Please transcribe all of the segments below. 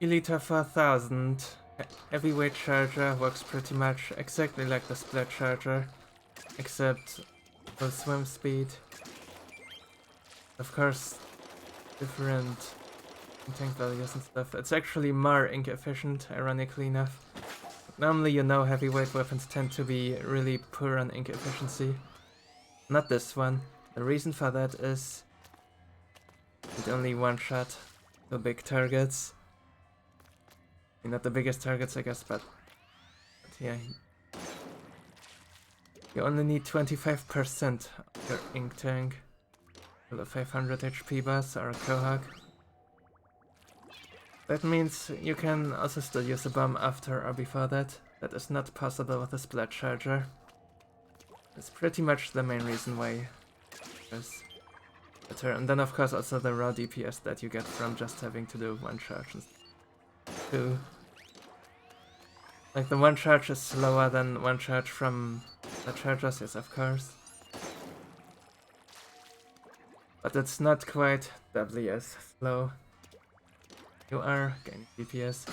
Elita 4000 heavyweight charger works pretty much exactly like the split charger, except for swim speed. Of course, different tank values and stuff. It's actually more ink efficient, ironically enough. Normally, you know, heavyweight weapons tend to be really poor on ink efficiency. Not this one. The reason for that is it only one-shot the big targets. I mean, not the biggest targets, I guess, but yeah. You only need 25% of your ink tank with a 500 HP boss or a Kohak. That means you can also still use a bomb after or before that. That is not possible with a splat charger. It's pretty much the main reason why it's better. And then of course also the raw DPS that you get from just having to do one charge and two. Like the one charge is slower than one charge from the chargers, yes of course. But it's not quite doubly as slow. You are gaining DPS.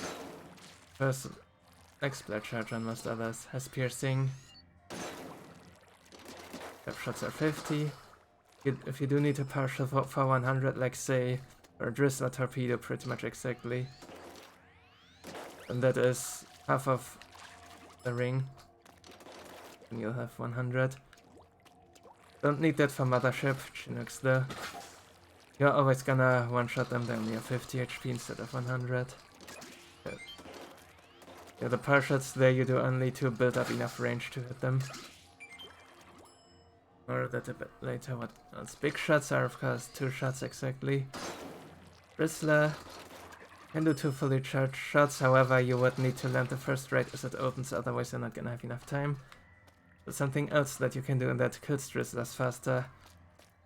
First, like Splat Charge and most others, has piercing. Trap shots are 50. If you do need a partial for 100, like say, or Drizzle or Torpedo, pretty much exactly. And that is half of the ring. And you'll have 100. Don't need that for Mothership, Chinooks though. You're always gonna one-shot them, they only have 50 HP instead of 100. Yeah, the par shots there you do only to build up enough range to hit them. Or that a bit later. What else? Big shots are of course 2 shots exactly. Drizzler can do 2 fully charged shots, however you would need to land the first right as it opens, otherwise you're not gonna have enough time. But something else that you can do and that kills Drizzlers faster.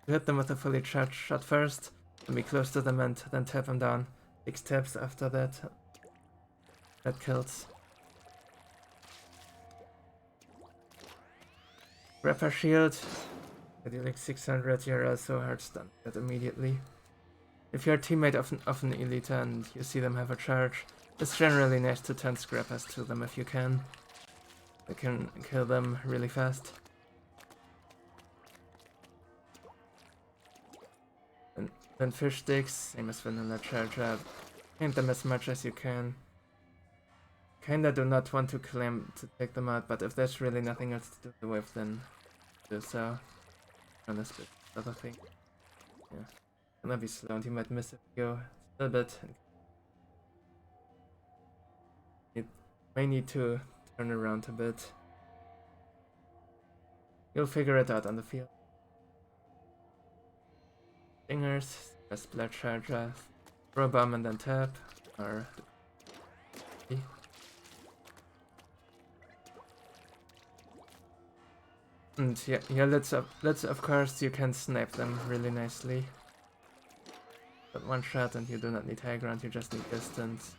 You hit them with a fully charged shot first, and be close to them and then tap them down. 6 taps after that. That kills. Grapper shield. I do like 600, you're also hard stunned that immediately. If you're a teammate of an Elita and you see them have a charge, it's generally nice to turn scrappers to them if you can. They can kill them really fast. And then fish sticks, same as vanilla charger. Paint them as much as you can. Kinda do not want to claim to take them out, but if there's really nothing else to do with, then do so. And this bit, other thing. Yeah. Gonna be slow and you might miss it. Go a little bit. You may need to turn around a bit. You'll figure it out on the field. Stingers, a splat charger, throw a bomb and then tap, or and yeah, let's of course you can snipe them really nicely. But one shot and you do not need high ground, you just need distance.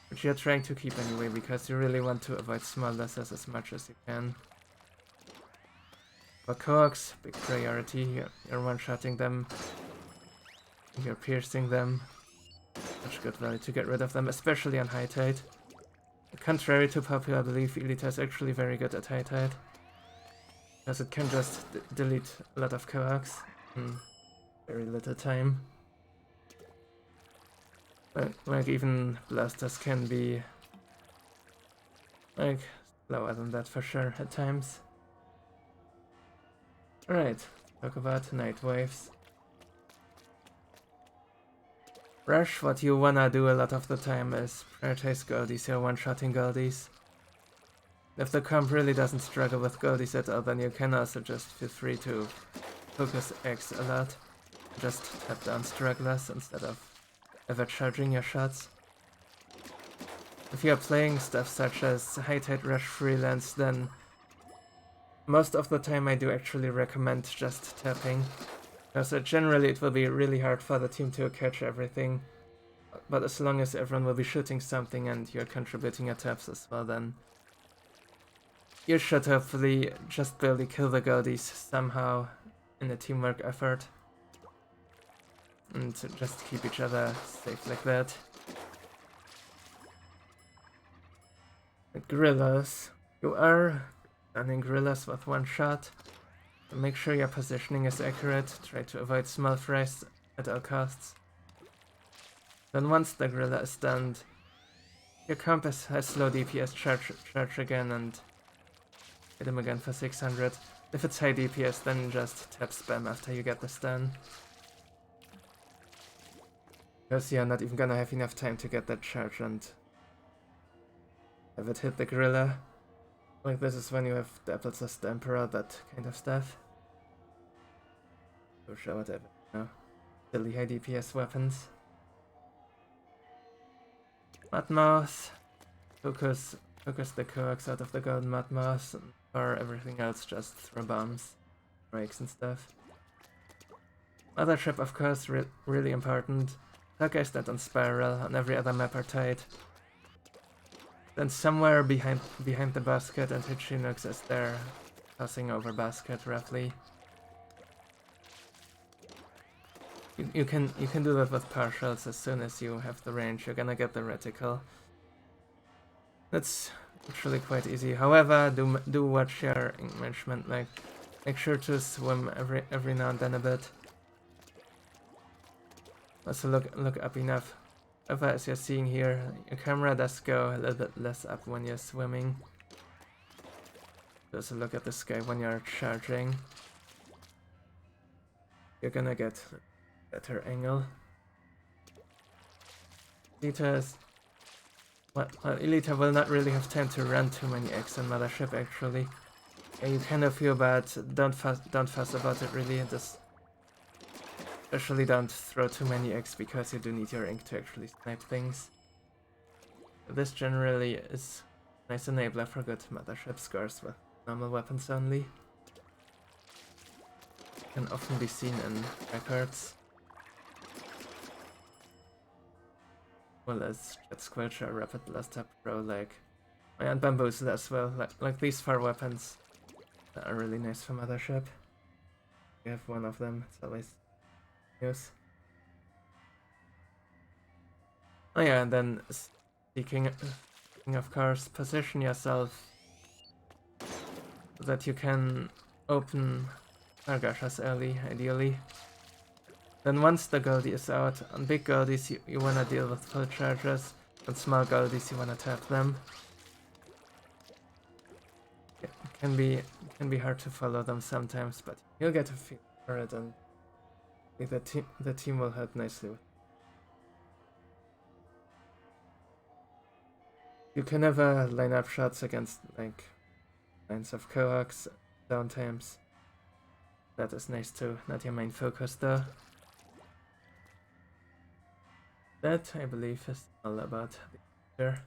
Which you're trying to keep anyway, because you really want to avoid small losses as much as you can. For cogs, big priority, you're one-shotting them. You're piercing them. Such good value to get rid of them, especially on high tide. Contrary to popular belief, Elita is actually very good at high tide. Because it can just delete a lot of coax in very little time. Like even blasters can be like slower than that for sure at times. Alright, talk about night waves. Rush, what you wanna do a lot of the time is prioritize goldies, you're one-shotting goldies. If the comp really doesn't struggle with goldies at all, then you can also just feel free to focus X a lot. Just tap down stragglers instead of ever charging your shots. If you're playing stuff such as High Tide Rush Freelance, then most of the time I do actually recommend just tapping. Because generally it will be really hard for the team to catch everything. But as long as everyone will be shooting something and you're contributing your taps as well, then you should hopefully just barely kill the goldies somehow in a teamwork effort. And just keep each other safe like that. Gorillas. You are stunning gorillas with one shot. So make sure your positioning is accurate. Try to avoid small fries at all costs. Then once the gorilla is stunned, your compass has slow DPS charge again and hit him again for 600. If it's high DPS, then just tap spam after you get the stun. Because you're not even gonna have enough time to get that charge and have it hit the gorilla. Like this is when you have the apples as the emperor, that kind of stuff. So show whatever, you know. Silly high DPS weapons. Mudmouse. Focus the coax out of the golden mudmouse, and for everything else just throw bombs, breaks and stuff. Mothership, of course, really important. Targets that on spiral, on every other map are tied. Then somewhere behind the basket and hit Chinooks as they're tossing over basket roughly. You can do that with partials. As soon as you have the range, you're gonna get the reticle. That's actually quite easy. However, do watch your enrichment. Like, make sure to swim every now and then a bit. Also look up enough. As you're seeing here, your camera does go a little bit less up when you're swimming. Also look at the sky when you're charging. You're gonna get a better angle. Elita will not really have time to run too many eggs on Mothership actually. And you kind of feel bad. Don't fuss about it really. Just especially don't throw too many eggs because you do need your ink to actually snipe things. This generally is a nice enabler for good Mothership scores with normal weapons only. Can often be seen in records. Well as Jet Squelcher, Rapid Blaster Pro, like, and Bamboozle as well. Like these 4 weapons that are really nice for Mothership. You have one of them, it's always use. Oh yeah, and then speaking of course, position yourself so that you can open Targashas early, ideally. Then once the Goldie is out, on big Goldies you wanna deal with full charges, on small Goldies you wanna tap them. It can be hard to follow them sometimes, but you'll get a feel for it, and I think the team will help nicely with it. You can never line up shots against like lines of coax, downtimes. That is nice too, not your main focus though. That, I believe, is all about the future.